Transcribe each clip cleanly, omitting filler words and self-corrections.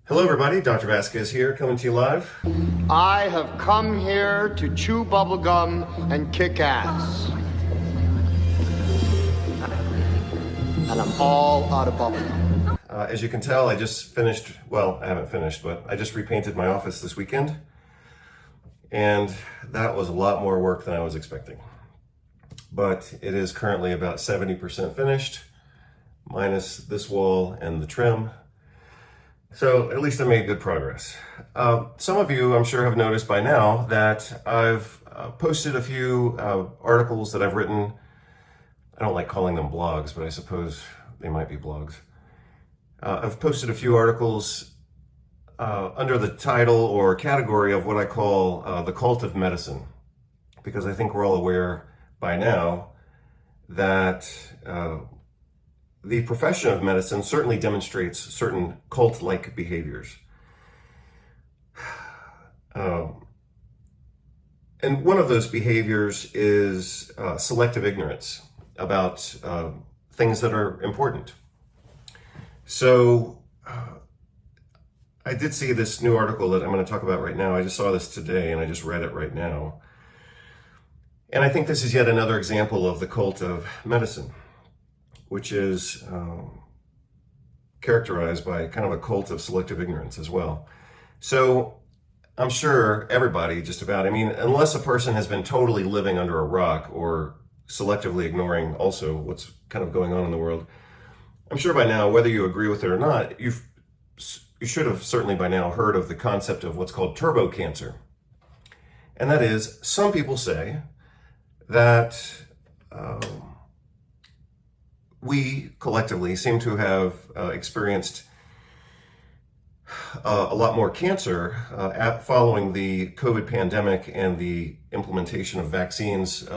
Hello everybody, Dr. Vasquez here, coming to you live. I have come here to chew bubblegum and kick ass. And I'm all out of bubblegum. As you can tell, I just finished, well, I haven't finished, but I just repainted my office this weekend. And that was a lot more work than I was expecting. But it is currently about 70% finished, minus this wall and the trim. So at least I made good progress. Some of you, I'm sure, have noticed by now that I've posted a few articles that I've written. I don't like calling them blogs, but I suppose they might be blogs. I've posted a few articles under the title or category of what I call the cult of medicine, because I think we're all aware by now that the profession of medicine certainly demonstrates certain cult-like behaviors. And one of those behaviors is selective ignorance about things that are important. So I did see this new article that I'm going to talk about right now. I just saw this today and I just read it right now. And I think this is yet another example of the cult of medicine, which is characterized by kind of a cult of selective ignorance as well. So I'm sure everybody, just about, I mean, unless a person has been totally living under a rock or selectively ignoring also what's kind of going on in the world, I'm sure by now, whether you agree with it or not, you should have certainly by now heard of the concept of what's called turbo cancer. And that is, some people say that we collectively seem to have experienced a lot more cancer following the COVID pandemic and the implementation of vaccines,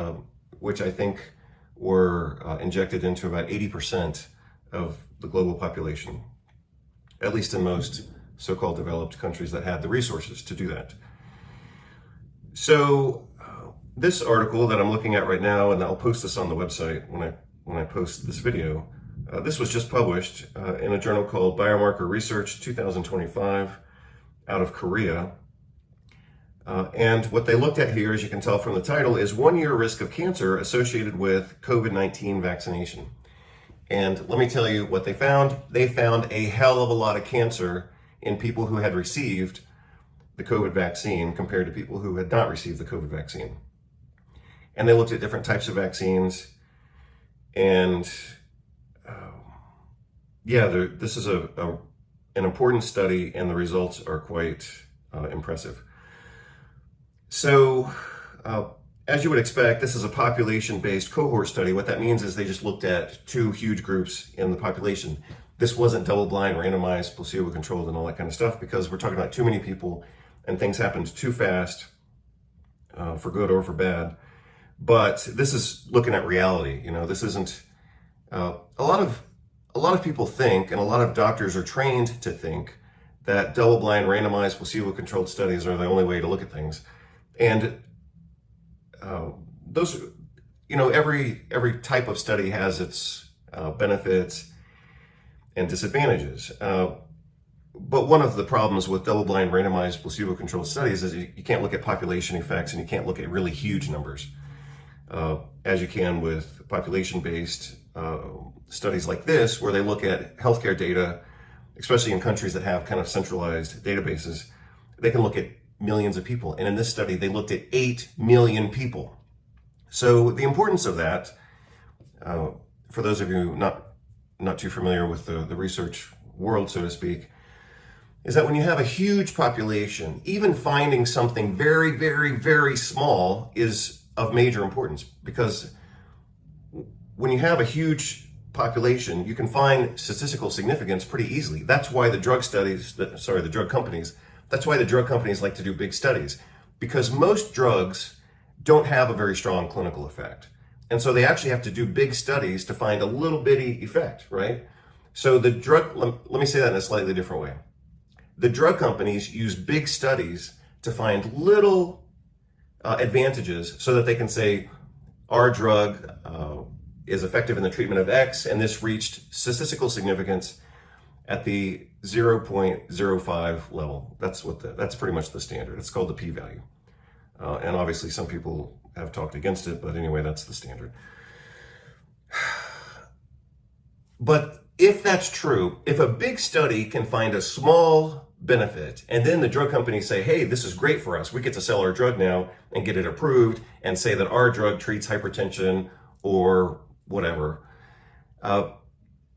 which I think were injected into about 80% of the global population, at least in most so-called developed countries that had the resources to do that. So this article that I'm looking at right now, and I'll post this on the website when I post this video, this was just published in a journal called Biomarker Research 2025 out of Korea. And what they looked at here, as you can tell from the title, is 1-year risk of cancer associated with COVID-19 vaccination. And let me tell you what they found. They found a hell of a lot of cancer in people who had received the COVID vaccine compared to people who had not received the COVID vaccine. And they looked at different types of vaccines. And this is an important study, and the results are quite impressive. So, as you would expect, this is a population-based cohort study. What that means is they just looked at 2 huge groups in the population. This wasn't double-blind, randomized, placebo-controlled, and all that kind of stuff, because we're talking about too many people, and things happened too fast, for good or for bad. But this is looking at reality. You know, this isn't a lot of people think, and a lot of doctors are trained to think, that double-blind, randomized, placebo-controlled studies are the only way to look at things. And those, you know, every type of study has its benefits and disadvantages. But one of the problems with double-blind, randomized, placebo-controlled studies is you can't look at population effects, and you can't look at really huge numbers, as you can with population-based studies like this, where they look at healthcare data, especially in countries that have kind of centralized databases. They can look at millions of people. And in this study, they looked at 8 million people. So the importance of that, for those of you not too familiar with the research world, so to speak, is that when you have a huge population, even finding something very, very, very small is of major importance, because when you have a huge population, you can find statistical significance pretty easily. That's why the drug companies like to do big studies, because most drugs don't have a very strong clinical effect. And so they actually have to do big studies to find a little bitty effect, right? So let me say that in a slightly different way. The drug companies use big studies to find little advantages so that they can say, our drug is effective in the treatment of X, and this reached statistical significance at the 0.05 level. That's pretty much the standard. It's called the p-value. And obviously some people have talked against it, but anyway, that's the standard. But if that's true, if a big study can find a small benefit, and then the drug companies say, hey, this is great for us, we get to sell our drug now and get it approved and say that our drug treats hypertension or whatever,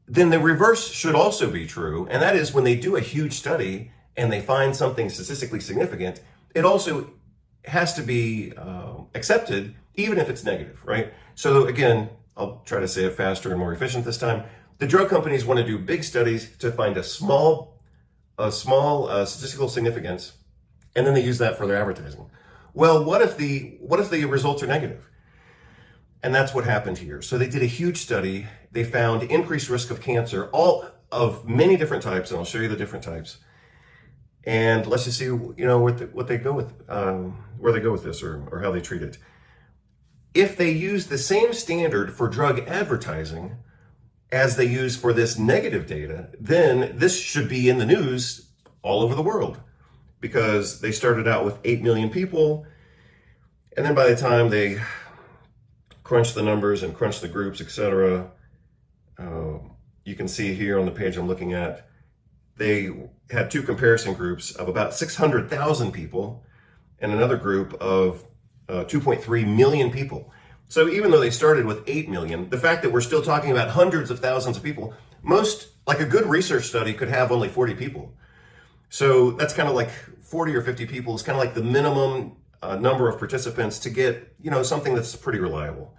then the reverse should also be true. And that is, when they do a huge study and they find something statistically significant, it also has to be accepted, even if it's negative, right? So again, I'll try to say it faster and more efficient this time. The drug companies want to do big studies to find a small statistical significance, and then they use that for their advertising. Well, what if the results are negative? And that's what happened here. So they did a huge study. They found increased risk of cancer, all of many different types, and I'll show you the different types. And let's just see, what they go with, where they go with this, or how they treat it. If they use the same standard for drug advertising as they use for this negative data, then this should be in the news all over the world, because they started out with 8 million people, and then by the time they crunch the numbers and crunch the groups, etc., you can see here on the page I'm looking at, they had two comparison groups of about 600,000 people and another group of 2.3 million people. So even though they started with 8 million, the fact that we're still talking about hundreds of thousands of people, like a good research study could have only 40 people. So that's kind of like 40 or 50 people is kind of like the minimum number of participants to get, something that's pretty reliable.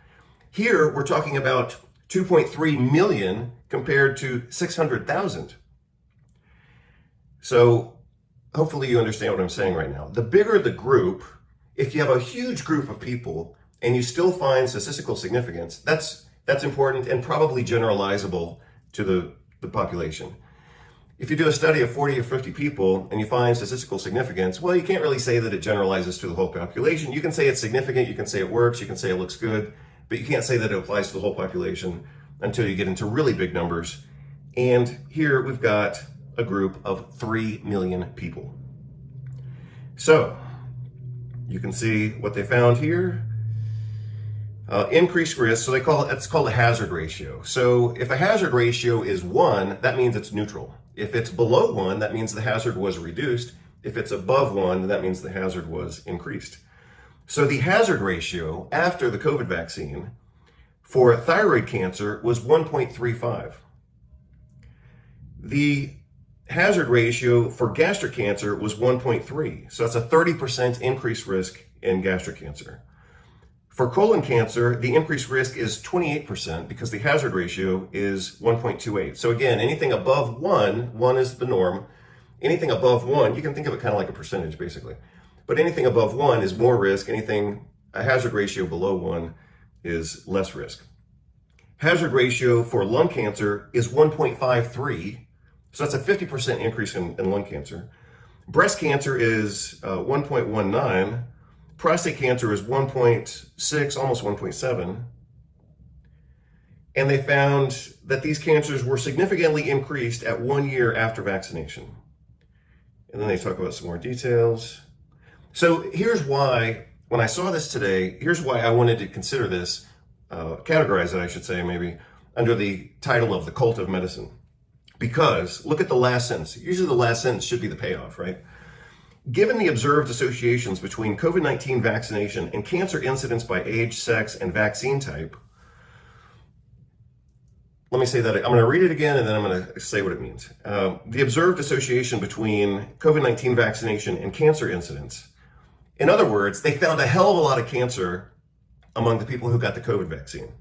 Here, we're talking about 2.3 million compared to 600,000. So hopefully you understand what I'm saying right now. The bigger the group, if you have a huge group of people and you still find statistical significance, that's important and probably generalizable to the population. If you do a study of 40 or 50 people and you find statistical significance, well, you can't really say that it generalizes to the whole population. You can say it's significant, you can say it works, you can say it looks good, but you can't say that it applies to the whole population until you get into really big numbers. And here we've got a group of 3 million people. So you can see what they found here. Increased risk, so it's called a hazard ratio. So if a hazard ratio is 1, that means it's neutral. If it's below 1, that means the hazard was reduced. If it's above 1, that means the hazard was increased. So the hazard ratio after the COVID vaccine for thyroid cancer was 1.35. The hazard ratio for gastric cancer was 1.3. So that's a 30% increased risk in gastric cancer. For colon cancer, the increased risk is 28% because the hazard ratio is 1.28. So again, anything above 1 is the norm. Anything above 1, you can think of it kind of like a percentage basically. But anything above 1 is more risk. A hazard ratio below 1 is less risk. Hazard ratio for lung cancer is 1.53. So that's a 50% increase in lung cancer. Breast cancer is 1.19. Prostate cancer is 1.6, almost 1.7. And they found that these cancers were significantly increased at 1 year after vaccination. And then they talk about some more details. So here's why, when I saw this today, here's why I wanted to consider this, categorize it, I should say, maybe, under the title of the cult of medicine. Because look at the last sentence. Usually the last sentence should be the payoff, right? Given the observed associations between COVID-19 vaccination and cancer incidence by age, sex, and vaccine type, let me say that. I'm going to read it again and then I'm going to say what it means. The observed association between COVID-19 vaccination and cancer incidence. In other words, they found a hell of a lot of cancer among the people who got the COVID vaccine.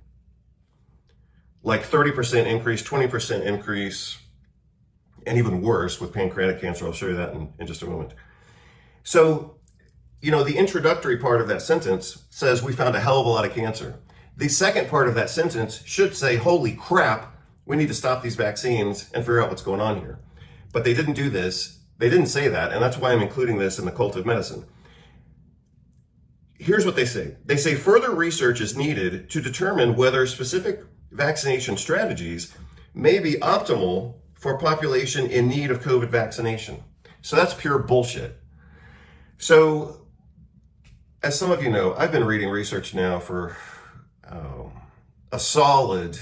Like 30% increase, 20% increase, and even worse with pancreatic cancer. I'll show you that in just a moment. So, the introductory part of that sentence says we found a hell of a lot of cancer. The second part of that sentence should say, holy crap, we need to stop these vaccines and figure out what's going on here. But they didn't do this. They didn't say that, and that's why I'm including this in the cult of medicine. Here's what they say. They say further research is needed to determine whether specific vaccination strategies may be optimal for a population in need of COVID vaccination. So that's pure bullshit. So, as some of you know, I've been reading research now for a solid,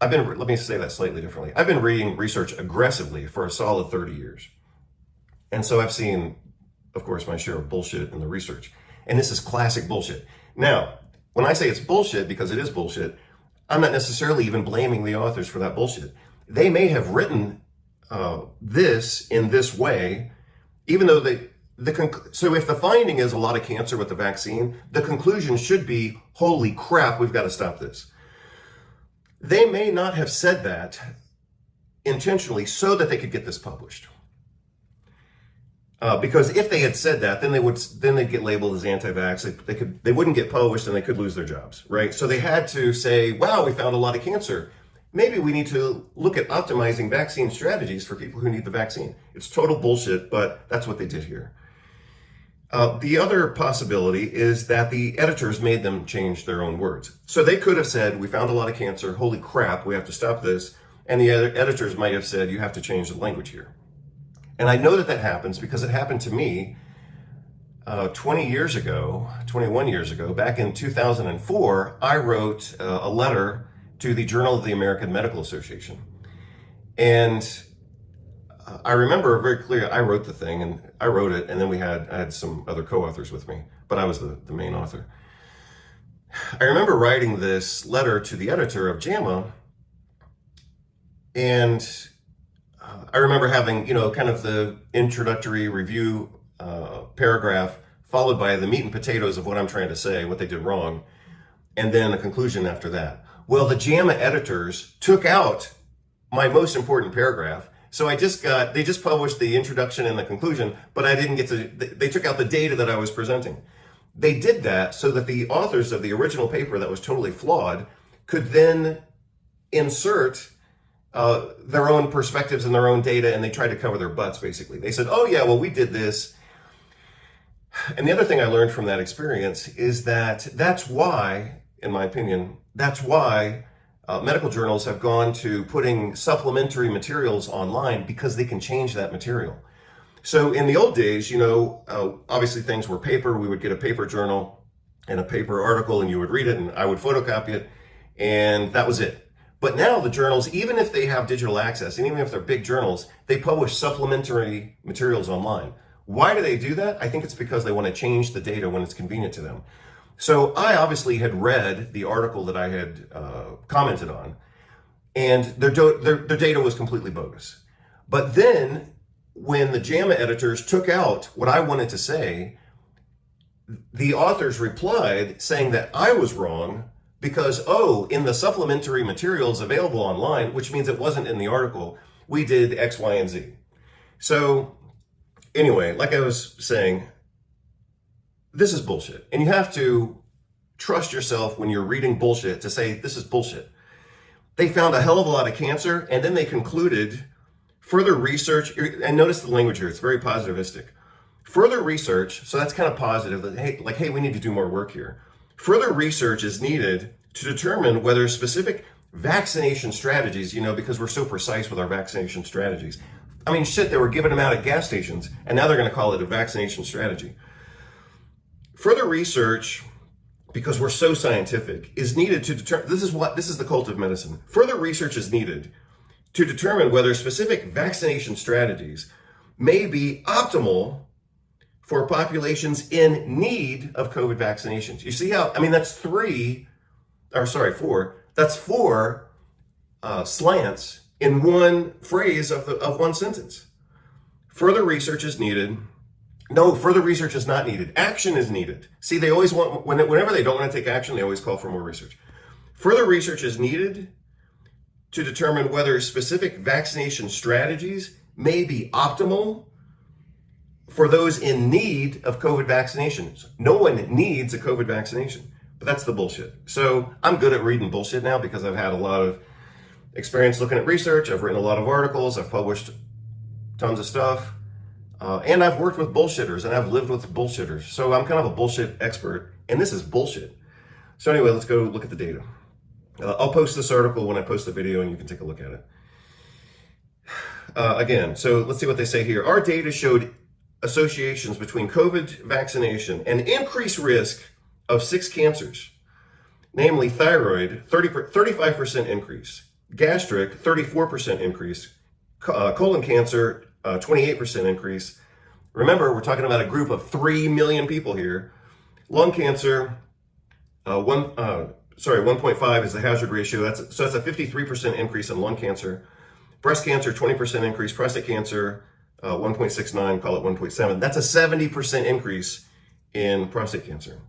let me say that slightly differently. I've been reading research aggressively for a solid 30 years. And so I've seen, of course, my share of bullshit in the research. And this is classic bullshit. Now, when I say it's bullshit, because it is bullshit, I'm not necessarily even blaming the authors for that bullshit. They may have written this in this way, even though so if the finding is a lot of cancer with the vaccine, the conclusion should be, holy crap, we've got to stop this. They may not have said that intentionally so that they could get this published. Because if they had said that, then they'd get labeled as anti-vax. They wouldn't get published and they could lose their jobs, right? So they had to say, wow, we found a lot of cancer. Maybe we need to look at optimizing vaccine strategies for people who need the vaccine. It's total bullshit, but that's what they did here. The other possibility is that the editors made them change their own words. So they could have said, we found a lot of cancer, holy crap, we have to stop this. And the editors might have said, you have to change the language here. And I know that that happens because it happened to me 21 years ago, back in 2004, I wrote a letter to the Journal of the American Medical Association. And I remember very clearly, I wrote the thing and I wrote it, and then I had some other co-authors with me, but I was the main author. I remember writing this letter to the editor of JAMA, and I remember having, kind of the introductory review paragraph followed by the meat and potatoes of what I'm trying to say, what they did wrong, and then a conclusion after that. Well, the JAMA editors took out my most important paragraph. So they just published the introduction and the conclusion, but I didn't they took out the data that I was presenting. They did that so that the authors of the original paper that was totally flawed could then insert their own perspectives and their own data, and they tried to cover their butts, basically. They said, oh yeah, well, we did this. And the other thing I learned from that experience is that's why, in my opinion, medical journals have gone to putting supplementary materials online, because they can change that material. So in the old days, obviously things were paper. We would get a paper journal and a paper article, and you would read it, and I would photocopy it, and that was it. But now the journals, even if they have digital access, and even if they're big journals, they publish supplementary materials online. Why do they do that? I think it's because they want to change the data when it's convenient to them. So I obviously had read the article that I had commented on, and their data was completely bogus. But then when the JAMA editors took out what I wanted to say, the authors replied saying that I was wrong because, in the supplementary materials available online, which means it wasn't in the article, we did X, Y, and Z. So anyway, like I was saying, this is bullshit. And you have to trust yourself when you're reading bullshit to say, this is bullshit. They found a hell of a lot of cancer, and then they concluded further research, and notice the language here, it's very positivistic. Further research, so that's kind of positive, that, hey, we need to do more work here. Further research is needed to determine whether specific vaccination strategies, because we're so precise with our vaccination strategies. I mean, shit, they were giving them out at gas stations, and now they're going to call it a vaccination strategy. Further research, because we're so scientific, is needed to determine, this is the cult of medicine. Further research is needed to determine whether specific vaccination strategies may be optimal for populations in need of COVID vaccinations. You see how, that's four slants in one phrase of one sentence. Further research is needed. No, further research is not needed. Action is needed. See, they always want, whenever they don't want to take action, they always call for more research. Further research is needed to determine whether specific vaccination strategies may be optimal for those in need of COVID vaccinations. No one needs a COVID vaccination, but that's the bullshit. So I'm good at reading bullshit now because I've had a lot of experience looking at research. I've written a lot of articles. I've published tons of stuff. And I've worked with bullshitters, and I've lived with bullshitters. So I'm kind of a bullshit expert, and this is bullshit. So anyway, let's go look at the data. I'll post this article when I post the video and you can take a look at it. Again, so let's see what they say here. Our data showed associations between COVID vaccination and increased risk of 6 cancers, namely thyroid, 35% increase, gastric, 34% increase, colon cancer, 28% increase. Remember, we're talking about a group of 3 million people here. Lung cancer, 1.5 is the hazard ratio. So that's a 53% increase in lung cancer. Breast cancer, 20% increase. Prostate cancer, 1.69, call it 1.7. That's a 70% increase in prostate cancer.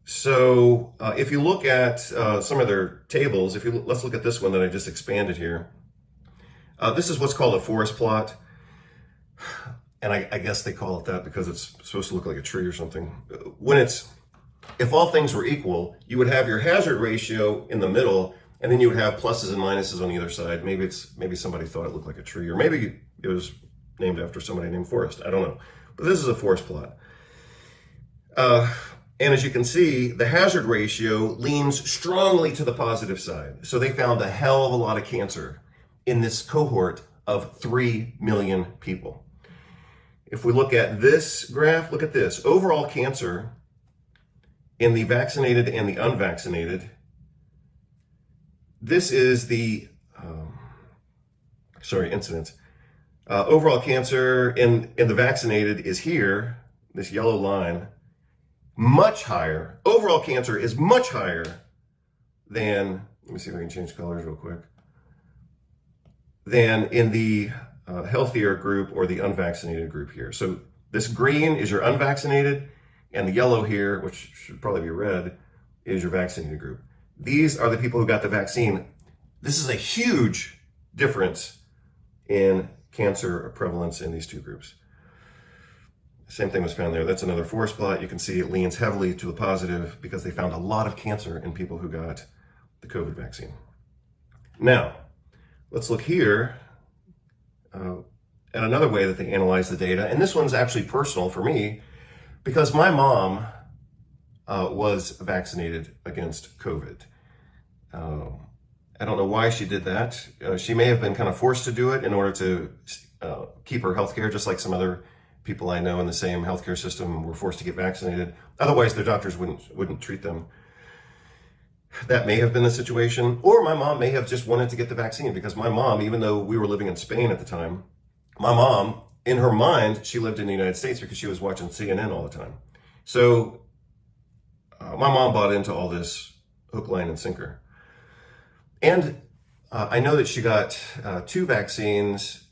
So if you look at some of their tables, let's look at this one that I just expanded here. This is what's called a forest plot. And I guess they call it that because it's supposed to look like a tree or something. If all things were equal, you would have your hazard ratio in the middle, and then you would have pluses and minuses on either side. Maybe somebody thought it looked like a tree, or maybe it was named after somebody named Forrest. I don't know. But this is a forest plot. And as you can see, the hazard ratio leans strongly to the positive side. So they found a hell of a lot of cancer in this cohort of 3 million people. If we look at this graph, look at this. Overall cancer in the vaccinated and the unvaccinated. This is the, incidence. Overall cancer in the vaccinated is here, this yellow line, much higher. Overall cancer is much higher than, let me see if I can change colors real quick, than in the healthier group or the unvaccinated group here. So this green is your unvaccinated, and the yellow here, which should probably be red, is your vaccinated group. These are the people who got the vaccine. This is a huge difference in cancer prevalence in these two groups. Same thing was found there. That's another forest plot. You can see it leans heavily to the positive because they found a lot of cancer in people who got the COVID vaccine. Now, let's look here at another way that they analyze the data. And this one's actually personal for me because my mom was vaccinated against COVID. I don't know why she did that. She may have been kind of forced to do it in order to keep her health care, just like some other people I know in the same healthcare system were forced to get vaccinated. Otherwise, their doctors wouldn't treat them. That may have been the situation. Or my mom may have just wanted to get the vaccine because my mom, even though we were living in Spain at the time, my mom, in her mind, she lived in the United States because she was watching CNN all the time. So my mom bought into all this hook, line, and sinker. And I know that she got 2 vaccines,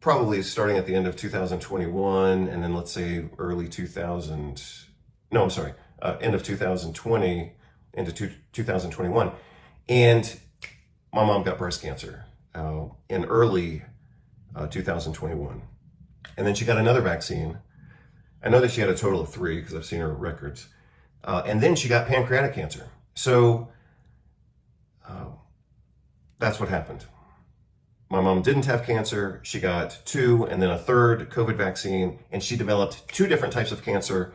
probably starting at the end of 2021, and then let's say early 2000, no, I'm sorry, end of 2020 into 2021. And my mom got breast cancer in early 2021. And then she got another vaccine. I know that she had a total of 3 because I've seen her records. And then she got pancreatic cancer. So that's what happened. My mom didn't have cancer. She got 2 and then a 3rd COVID vaccine, and she developed 2 different types of cancer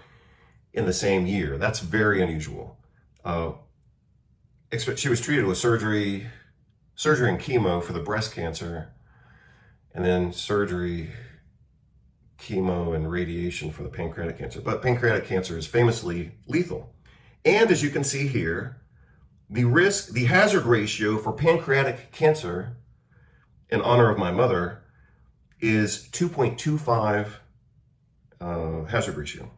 in the same year. That's very unusual. She was treated with surgery and chemo for the breast cancer, and then surgery, chemo, and radiation for the pancreatic cancer. But pancreatic cancer is famously lethal. And as you can see here, the hazard ratio for pancreatic cancer, in honor of my mother, is 2.25 hazard ratio.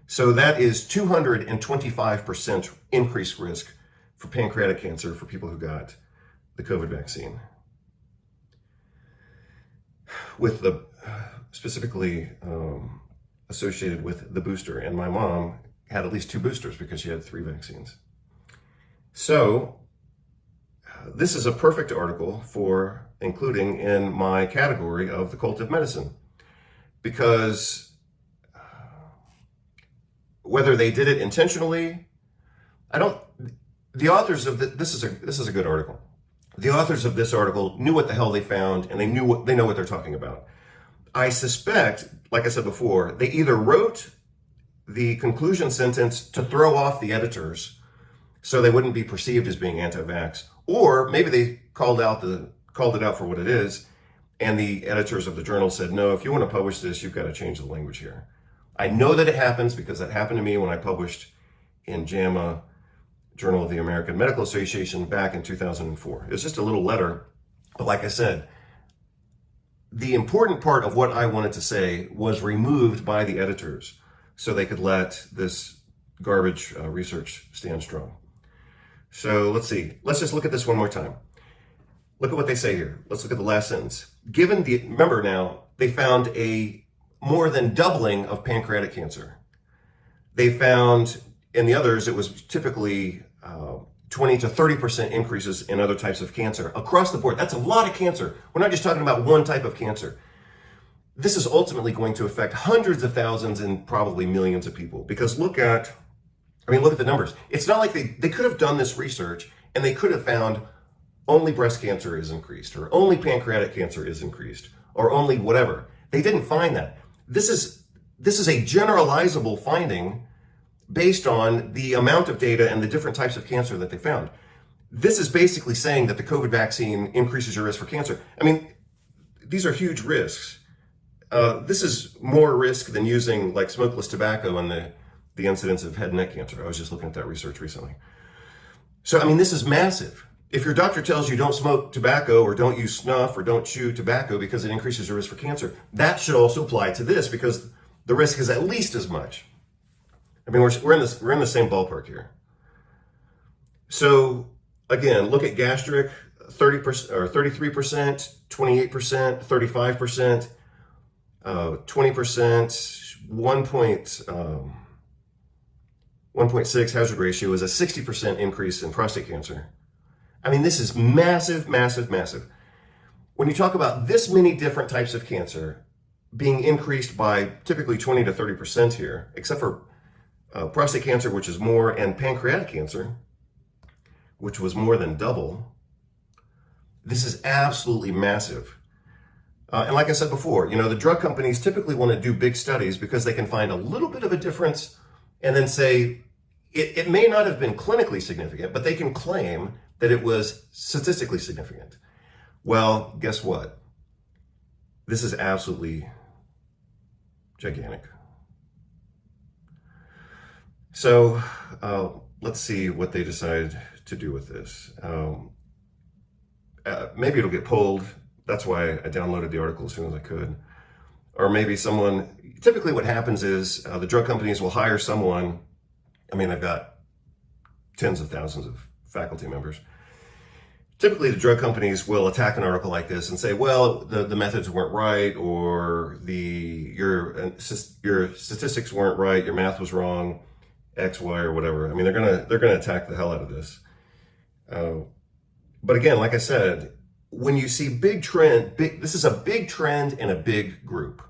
So that is 225% increased risk for pancreatic cancer for people who got the COVID vaccine. With the specifically associated with the booster. And my mom had at least 2 boosters because she had 3 vaccines. So this is a perfect article for including in my category of the cult of medicine, because whether they did it intentionally, the authors of this is a good article. The authors of this article knew what the hell they found, and they know what they're talking about. I suspect, like I said before, they either wrote the conclusion sentence to throw off the editors so they wouldn't be perceived as being anti-vax. Or maybe they called it out for what it is, and the editors of the journal said, no, if you want to publish this, you've got to change the language here. I know that it happens because that happened to me when I published in JAMA, Journal of the American Medical Association, back in 2004. It was just a little letter, but like I said, the important part of what I wanted to say was removed by the editors so they could let this garbage research stand strong. So let's see. Let's just look at this one more time. Look at what they say here. Let's look at the last sentence. Remember now, they found a more than doubling of pancreatic cancer. They found in the others, it was typically 20 to 30% increases in other types of cancer across the board. That's a lot of cancer. We're not just talking about one type of cancer. This is ultimately going to affect hundreds of thousands and probably millions of people, because look at the numbers. It's not like they could have done this research and they could have found only breast cancer is increased, or only pancreatic cancer is increased, or only whatever. They didn't find that. This is a generalizable finding based on the amount of data and the different types of cancer that they found. This is basically saying that the COVID vaccine increases your risk for cancer. I mean, these are huge risks. This is more risk than using like smokeless tobacco and the incidence of head and neck cancer. I was just looking at that research recently. So, I mean, this is massive. If your doctor tells you don't smoke tobacco or don't use snuff or don't chew tobacco because it increases your risk for cancer, that should also apply to this, because the risk is at least as much. I mean, we're in the same ballpark here. So again, look at gastric, 30% or 33%, 28%, 35%, 20%, 1.6 hazard ratio is a 60% increase in prostate cancer. I mean, this is massive, massive, massive. When you talk about this many different types of cancer being increased by typically 20 to 30% here, except for prostate cancer, which is more, and pancreatic cancer, which was more than double, this is absolutely massive. And like I said before, the drug companies typically want to do big studies because they can find a little bit of a difference and then say, it may not have been clinically significant, but they can claim that it was statistically significant. Well, guess what? This is absolutely gigantic. So let's see what they decide to do with this. Maybe it'll get pulled. That's why I downloaded the article as soon as I could. Or maybe typically what happens is the drug companies will hire someone. I mean, I've got tens of thousands of faculty members. Typically, the drug companies will attack an article like this and say, well, the methods weren't right, or your statistics weren't right, your math was wrong, X, Y, or whatever. I mean, they're gonna attack the hell out of this. But again, like I said, when you see this is a big trend in a big group.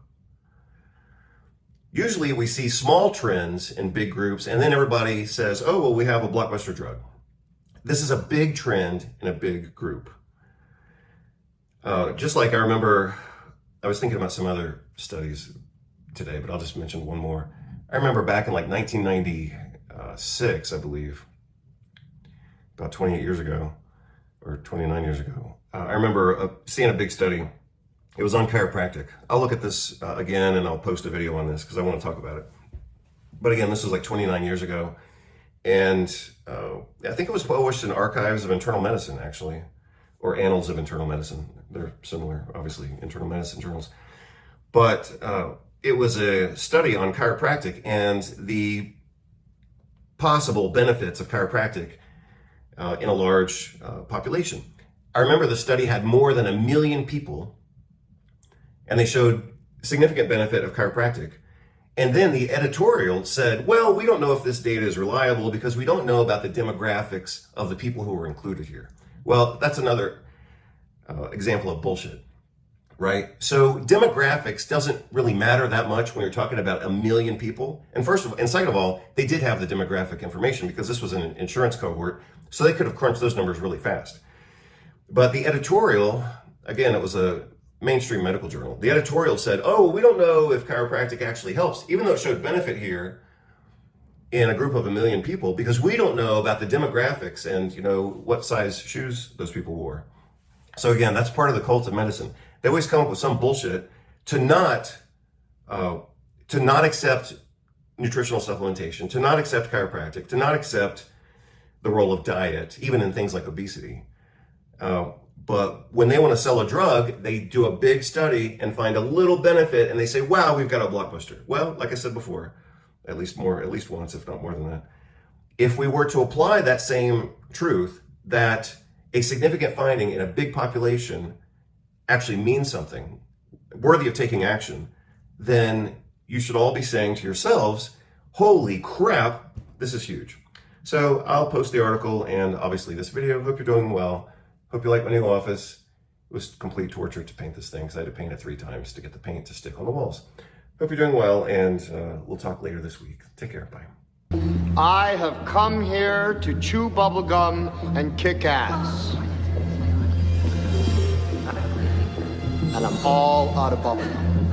Usually we see small trends in big groups, and then everybody says, oh, well, we have a blockbuster drug. This is a big trend in a big group. Just like I remember, I was thinking about some other studies today, but I'll just mention one more. I remember back in like 1996, I believe, about 28 years ago, or 29 years ago, I remember seeing a big study. It was on chiropractic. I'll look at this again, and I'll post a video on this because I want to talk about it. But again, this was like 29 years ago. And I think it was published in Archives of Internal Medicine, actually, or Annals of Internal Medicine. They're similar, obviously, internal medicine journals. But it was a study on chiropractic and the possible benefits of chiropractic in a large population. I remember the study had more than 1 million people, and they showed significant benefit of chiropractic. And then the editorial said, well, we don't know if this data is reliable because we don't know about the demographics of the people who were included here. Well, that's another example of bullshit, right? So demographics doesn't really matter that much when you're talking about 1 million people. And second of all, they did have the demographic information because this was an insurance cohort, so they could have crunched those numbers really fast. But the editorial, again, it was a mainstream medical journal. The editorial said, oh, we don't know if chiropractic actually helps. Even though it showed benefit here, in a group of 1 million people because we don't know about the demographics and, you know, what size shoes those people wore. So again, that's part of the cult of medicine. They always come up with some bullshit to not accept nutritional supplementation, to not accept chiropractic, to not accept the role of diet, even in things like obesity. But when they want to sell a drug, they do a big study and find a little benefit, and they say, "Wow, we've got a blockbuster." Well, like I said before, at least once, if not more than that. If we were to apply that same truth, that a significant finding in a big population actually means something worthy of taking action, then you should all be saying to yourselves, "Holy crap, this is huge." So I'll post the article and obviously this video. Hope you're doing well. Hope you like my new office. It was complete torture to paint this thing because I had to paint it 3 times to get the paint to stick on the walls. Hope you're doing well, and we'll talk later this week. Take care. Bye. I have come here to chew bubblegum and kick ass. And I'm all out of bubblegum.